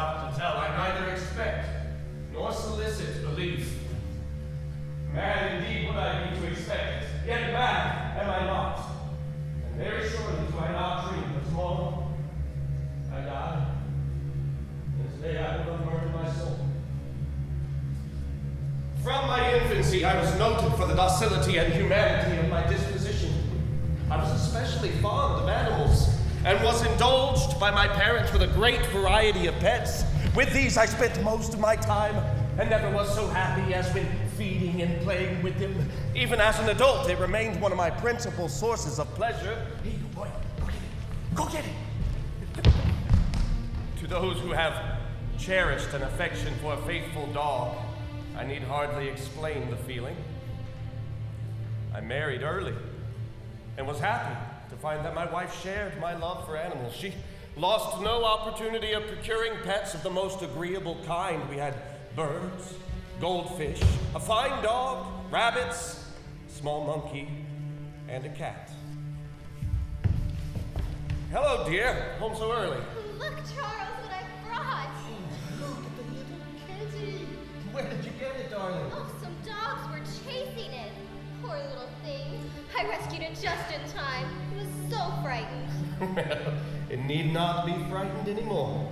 have to tell, I neither expect nor solicit belief. Mad indeed would I be to expect it, yet mad am I not. And very surely do I not dream that tomorrow I die. And today I will have murdered my soul. From my infancy, I was noted for the docility and humanity of my disposition. I was especially fond of animals, and was indulged by my parents with a great variety of pets. With these I spent most of my time, and never was so happy as when feeding and playing with them. Even as an adult, it remained one of my principal sources of pleasure. Hey, you boy, go get it. To those who have cherished an affection for a faithful dog, I need hardly explain the feeling. I married early, and was happy to find that my wife shared my love for animals. She lost no opportunity of procuring pets of the most agreeable kind. We had birds, goldfish, a fine dog, rabbits, a small monkey, and a cat. Hello, dear. Home so early. Look, Charles, what I brought. Look at the little kitty. Where did you get it, darling? Oh, some dogs were chasing it. Poor little thing. I rescued it just in time. It was so frightened. Well, it need not be frightened anymore.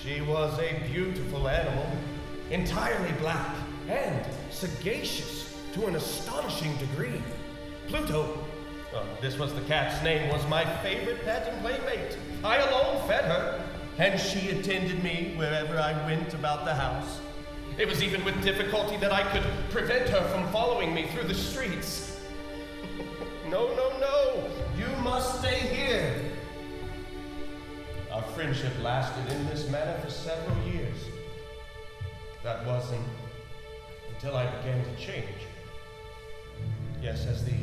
She was a beautiful animal, entirely black, and sagacious to an astonishing degree. Pluto, this was the cat's name, was my favorite pet and playmate. I alone fed her, and she attended me wherever I went about the house. It was even with difficulty that I could prevent her from following me through the streets. No, you must stay here. Our friendship lasted in this manner for several years. That wasn't until I began to change. Yes, as the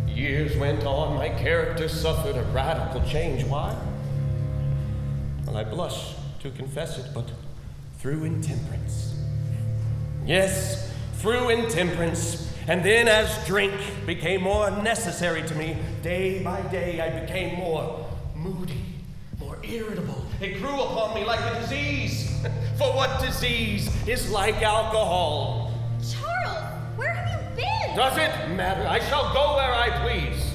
years went on, my character suffered a radical change. Why? Well, I blush to confess it, but through intemperance. Yes, through intemperance. And then as drink became more necessary to me, day by day I became more moody, more irritable. It grew upon me like a disease. For what disease is like alcohol? Charles, where have you been? Does it matter? I shall go where I please.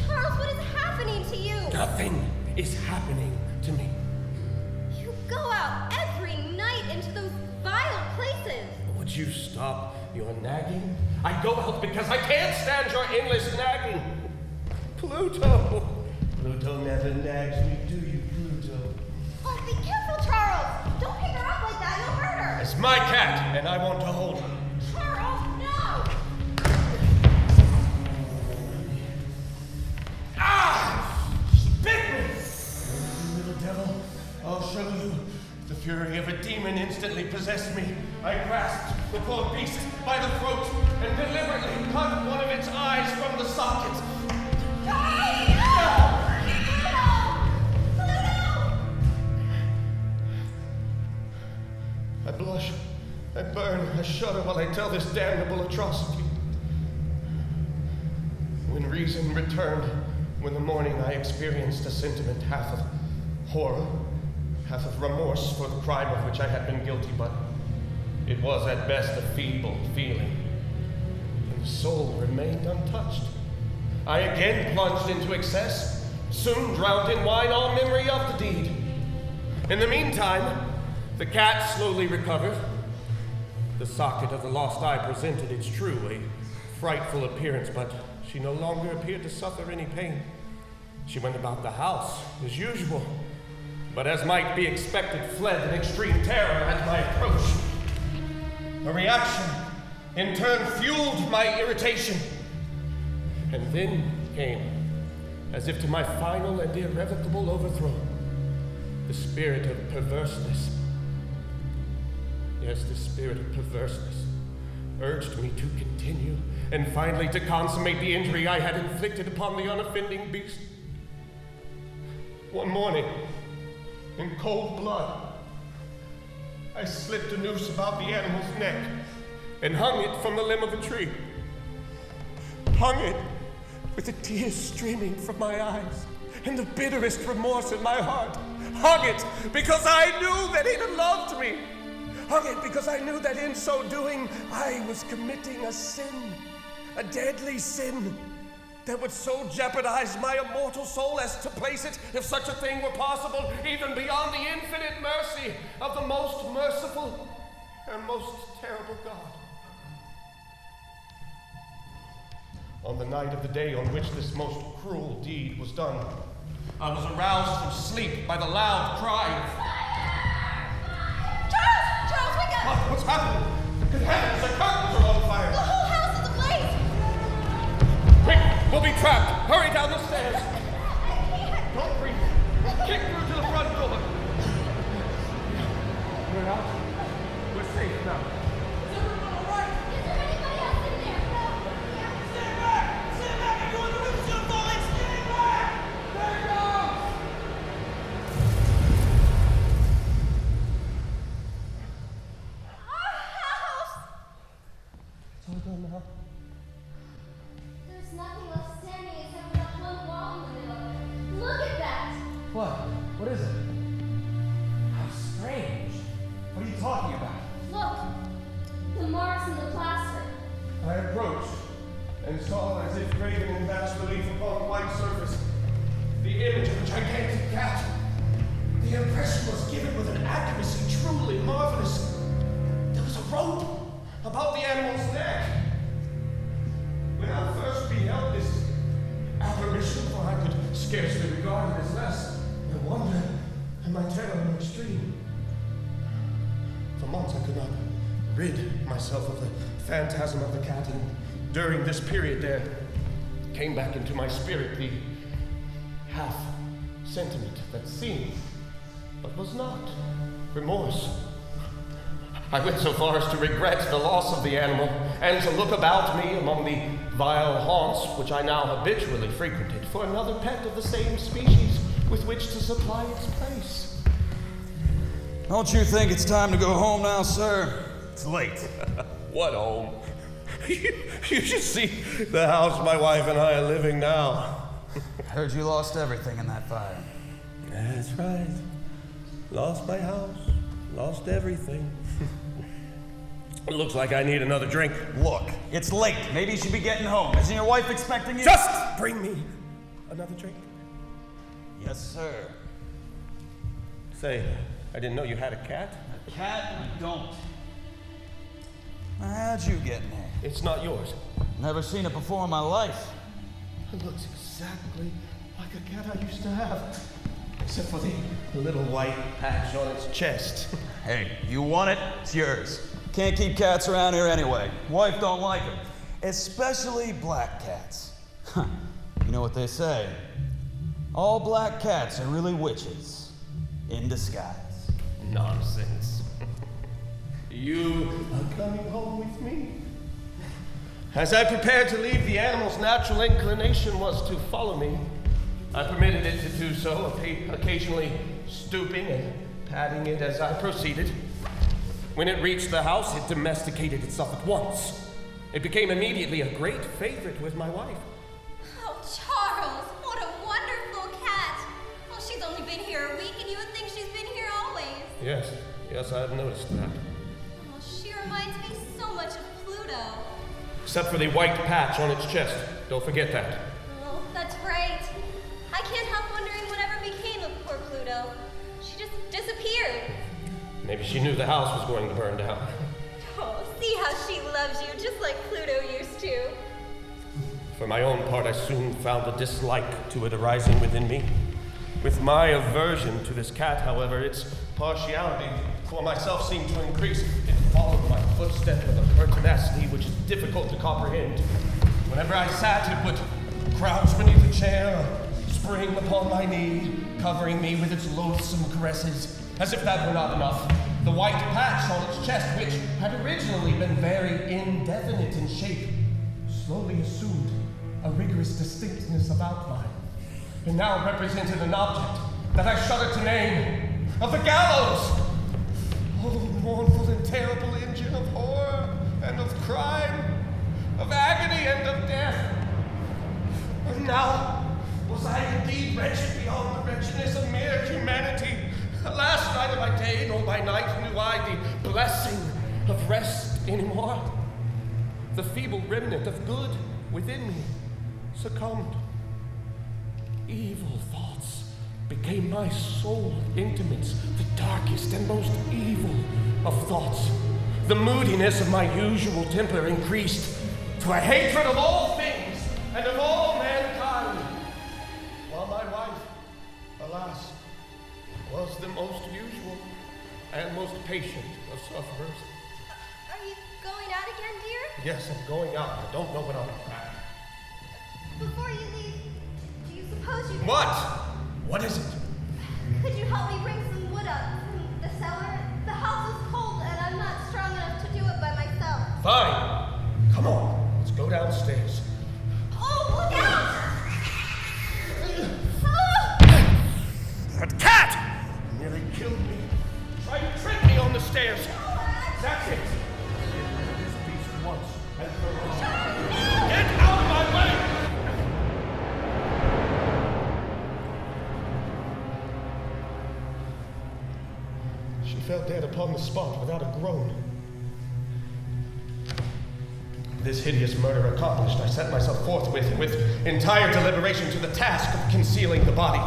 Charles, what is happening to you? Nothing is happening to me. You go out every night into those vile places. Would you stop your nagging? I go out because I can't stand your endless nagging. Pluto never nags me, do you, Pluto? Oh, be careful, Charles. Don't pick her up like that. You'll hurt her. It's my cat, and I want to hold her. Charles, no! Ah! She bit me! You little devil, I'll show you. The fury of a demon instantly possessed me. I grasped the poor beast by the throat and deliberately cut one of its eyes from the socket. I blush, I burn, I shudder while I tell this damnable atrocity. When reason returned, when the morning I experienced a sentiment half of horror, half of remorse for the crime of which I had been guilty, but it was at best a feeble feeling, and the soul remained untouched. I again plunged into excess, soon drowned in wine all memory of the deed. In the meantime, the cat slowly recovered. The socket of the lost eye presented, it's true, a frightful appearance, but she no longer appeared to suffer any pain. She went about the house as usual, but as might be expected, fled in extreme terror at my approach. A reaction, in turn, fueled my irritation. And then came, as if to my final and irrevocable overthrow, the spirit of perverseness. Yes, the spirit of perverseness urged me to continue and finally to consummate the injury I had inflicted upon the unoffending beast. One morning, in cold blood, I slipped a noose about the animal's neck and hung it from the limb of a tree. Hung it with the tears streaming from my eyes and the bitterest remorse in my heart. hung it because I knew that it had loved me. Hung it because I knew that in so doing, I was committing a sin, a deadly sin, that would so jeopardize my immortal soul as to place it, if such a thing were possible, even beyond the infinite mercy of the most merciful and most terrible God. On the night of the day on which this most cruel deed was done, I was aroused from sleep by the loud cry of... Charles! Charles, wake up! What? What's happening? Good heavens, the curtains are on fire! The whole house is ablaze! Quick! We'll be trapped! Hurry down the stairs! I can't! Don't breathe! Kick through to the front door! We're out. We're safe now. Is there anybody else in there? No. Stand back! Stand back! Everyone, the roof's gonna fall in! Stand back! There it goes! Our house! It's all gone now. There's nothing left standing except for that one wall in the middle of it. Look at that! What? What is it? How strange. What are you talking about? Look! The marks in the plaster. I approached and saw, as if graven in bas relief upon a white surface, the image of a gigantic cat. The impression was given with an accuracy truly marvelous. There was a rope about the animal's neck. When I first beheld this apparition, for I could scarcely regard it as less than wonder and my terror in extreme. For months I could not rid myself of the phantasm of the cat, and during this period there came back into my spirit the half sentiment that seemed, but was not, remorse. I went so far as to regret the loss of the animal, and to look about me among the vile haunts which I now habitually frequented for another pet of the same species with which to supply its place. Don't you think it's time to go home now, sir? It's late. What home? You should see the house my wife and I are living now. Heard you lost everything in that fire. That's right. Lost my house. Lost everything. It looks like I need another drink. Look, it's late. Maybe you should be getting home. Isn't your wife expecting you? Just bring me another drink. Yes, sir. Say, I didn't know you had a cat. A cat? I don't. How'd you get in here? It's not yours. Never seen it before in my life. It looks exactly like a cat I used to have. Except for the little white patch on its chest. Hey, you want it? It's yours. Can't keep cats around here anyway. Wife don't like them. Especially black cats. Huh. You know what they say? All black cats are really witches. In disguise. Nonsense. You are coming home with me. As I prepared to leave, the animal's natural inclination was to follow me. I permitted it to do so, occasionally stooping and patting it as I proceeded. When it reached the house, it domesticated itself at once. It became immediately a great favorite with my wife. Oh, Charles, what a wonderful cat. Well, she's only been here a week, and you would think she's been here always. Yes, I've noticed that. Oh, she reminds me so much of Pluto. Except for the white patch on its chest. Don't forget that. Oh, that's right. I can't help wondering whatever became of poor Pluto. She just disappeared. Maybe she knew the house was going to burn down. Oh, see how she loves you, just like Pluto used to. For my own part, I soon found a dislike to it arising within me. With my aversion to this cat, however, its partiality for myself seemed to increase. It followed my footstep with a pertinacity which is difficult to comprehend. Whenever I sat, it would crouch beneath a chair or spring upon my knee, covering me with its loathsome caresses. As if that were not enough, the white patch on its chest, which had originally been very indefinite in shape, slowly assumed a rigorous distinctness of outline, and now represented an object that I shudder to name, of the gallows! Oh, mournful and terrible engine of horror and of crime, of agony and of death. And now was I indeed wretched beyond the wretchedness of mere humanity, my night knew I the blessing of rest anymore. The feeble remnant of good within me succumbed. Evil thoughts became my sole intimates, the darkest and most evil of thoughts. The moodiness of my usual temper increased to a hatred of all things and of all mankind, while my wife, alas, was the most usual and most patient of sufferers. Are you going out again, dear? Yes, I'm going out. I don't know when I'll be back. Before you leave, do you suppose you could... What? What is it? Could you help me bring some wood up from the cellar? The house is cold and I'm not strong enough to do it by myself. Fine. Come on. Let's go downstairs. Oh, look out! That cat! Nearly killed me. Tried to trick me on the stairs. That's it. This beast once and for all. Get out of my way! She fell dead upon the spot without a groan. This hideous murder accomplished, I set myself forthwith with entire deliberation to the task of concealing the body.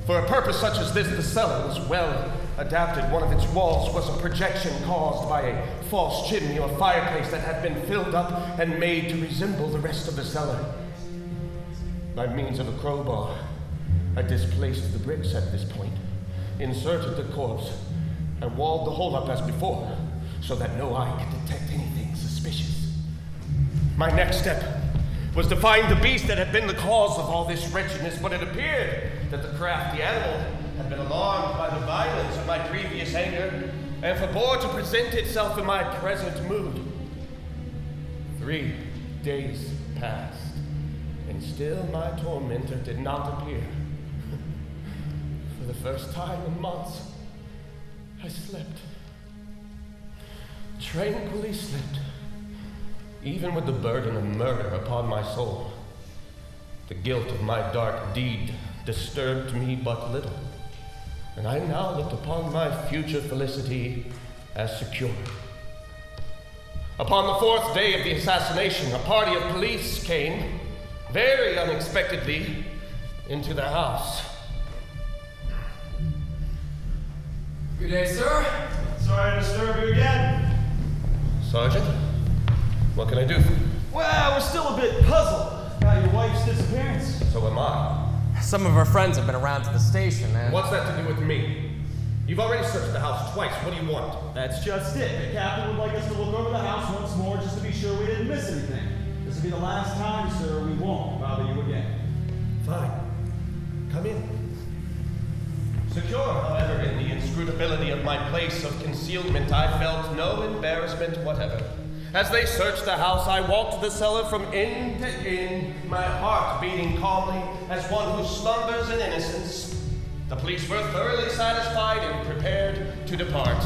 For a purpose such as this, the cellar was well adapted. One of its walls was a projection caused by a false chimney or fireplace that had been filled up and made to resemble the rest of the cellar. By means of a crowbar, I displaced the bricks at this point, inserted the corpse, and walled the hole up as before, so that no eye could detect anything suspicious. My next step was to find the beast that had been the cause of all this wretchedness, but it appeared that the crafty animal had been alarmed by the violence of my previous anger and forbore to present itself in my present mood. 3 days passed, and still my tormentor did not appear. For the first time in months, I slept. Tranquilly slept, even with the burden of murder upon my soul. The guilt of my dark deed disturbed me but little, and I now looked upon my future felicity as secure. Upon the 4th day of the assassination, a party of police came, very unexpectedly, into the house. Good day, sir. Sorry to disturb you again. Sergeant, what can I do for you? Well, we're still a bit puzzled about your wife's disappearance. So am I. Some of our friends have been around to the station, and... What's that to do with me? You've already searched the house twice. What do you want? That's just it. The captain would like us to look over the house once more just to be sure we didn't miss anything. This will be the last time, sir. We won't bother you again. Fine. Come in. Secure, however, in the inscrutability of my place of concealment, I felt no embarrassment whatever. As they searched the house, I walked the cellar from end to end, my heart beating calmly as one who slumbers in innocence. The police were thoroughly satisfied and prepared to depart.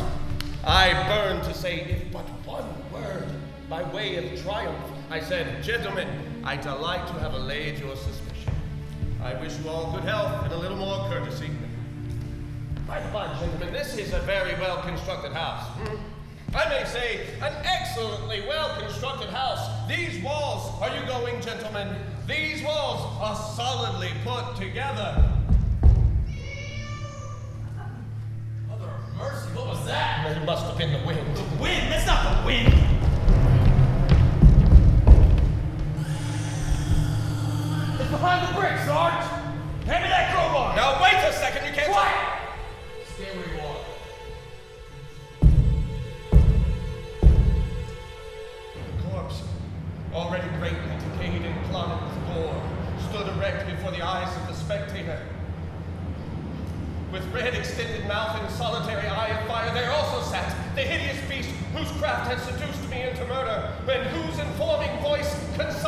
I burned to say if but one word by way of triumph. I said, "Gentlemen, I delight to have allayed your suspicion. I wish you all good health and a little more courtesy. By the by, gentlemen, this is a very well-constructed house. I may say, an excellently well-constructed house. These walls, are you going, gentlemen? These walls are solidly put together." Mother of mercy, what was that? It must have been the wind. The wind? That's not the wind! It's behind the brick, Sarge! Hand me that crowbar! Now wait a second, you can't... Quiet! Stay where you are. The corpse, already greatly decayed and clotted with gore, stood erect before the eyes of the spectator. With red extended mouth and solitary eye of fire, there also sat the hideous beast whose craft had seduced me into murder, and whose informing voice consigned